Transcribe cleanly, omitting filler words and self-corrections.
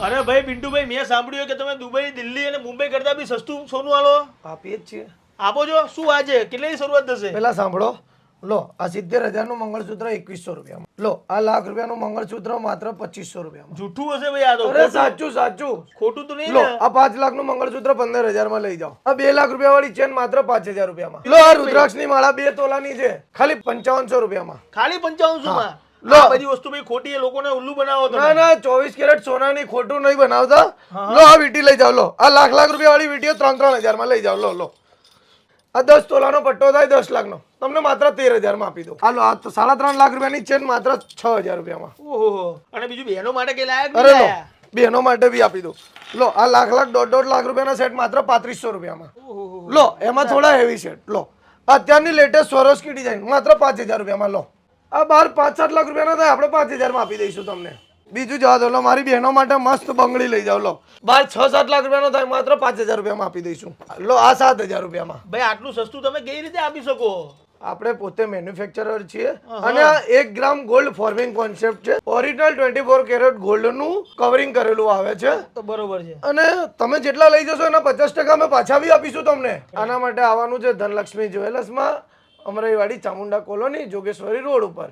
અરે ભાઈ પિન્ટુભાઈ, મેં સાંભળ્યું કે તમે દુબઈ, દિલ્હી અને મુંબઈ કરતા બી સસ્તું સોનું આલો. આપીએ જ છીએ. આપો છો શું? આજે કેટલી શરૂઆત થશે? પેલા સાંભળો. લો, આ 70,000 નું મંગળસૂત્ર 2100 રૂપિયામાં. લો, આ લાખ રૂપિયાનું મંગળસૂત્ર માત્ર 2500 રૂપિયામાં. જૂઠું હશે ભાઈ આ તો. અરે સાચું સાચું. ખોટું તો નહીં લો, ને? આ 5 લાખનું મંગળસૂત્ર 15,000 માં લઈ જાઓ. આ 2 લાખ રૂપિયા વાળી ચેન માત્ર 5,000 રૂપિયામાં. લો, આ રુદ્રાક્ષની માળા 2 તોલાની છે, ખાલી 5500 રૂપિયામાં. ખાલી 5500 માં? લો. આ બધી વસ્તુ ભાઈ ખોટી છે, લોકોને ઉલ્લુ બનાવો તમે. ના ના, 24 કેરેટ સોનાની ખોટું નહીં બનાવતા. લો, આ વીટી લઈ જાઓ. લો, આ લાખ રૂપિયા વાળી વીટીઓ 3,000 માં લઈ જાઓ. લો લો, આ 10 તોલાનો પટ્ટો થાય 10 લાખનો, તમને માત્ર 13,000 માં આપી દો. હાલો, આ તો 3.5 લાખ રૂપિયાની ચેન માત્ર 6,000 રૂપિયામાં. ઓહો. અને બીજું બહેનો માટે કે લાયક અરે લો, નહીં? બહેનો માટે બી આપી દો. લો, આ લાખ 1.5 લાખ રૂપિયાના સેટ માત્ર 3500 રૂપિયામાં. ઓહો. લો, એમાં થોડા હેવી સેટ. લો, અત્યારની લેટેસ્ટ સ્વરોસ્કી ડિઝાઇન માત્ર 5,000 રૂપિયામાં. લો, આ 5-7 લાખ રૂપિયાના થાય, આપણે 5,000 માં આપી દઈશું તમને. બીજું જવા દો. લો, મારી બહેનો માટે મસ્ત બંગડી લઈ જાઓ. લો, 6-7 લાખ રૂપિયાનો થાય, માત્ર 5,000 રૂપિયામાં આપી દઈશું. લો, આ 7,000 રૂપિયામાં. ભાઈ આટલું સસ્તું તમે કઈ રીતે આપી શકો? આપણે પોતે મેન્યુફેક્ચરર છીએ અને આ 1 ગ્રામ ગોલ્ડ ફોર્મિંગ કોન્સેપ્ટ છે. ઓરિજિનલ 24 કેરેટ ગોલ્ડ નું કવરિંગ કરેલું આવે છે. તો બરોબર છે. અને તમે જેટલા લઈ જશો એના 50% અમે પાછા બી આપીશું તમને. આના માટે આવવાનું છે ધનલક્ષ્મી જ્વેલર્સમાં, અમરાઈવાડી, ચામુંડા કોલોની, જોગેશ્વરી રોડ ઉપર.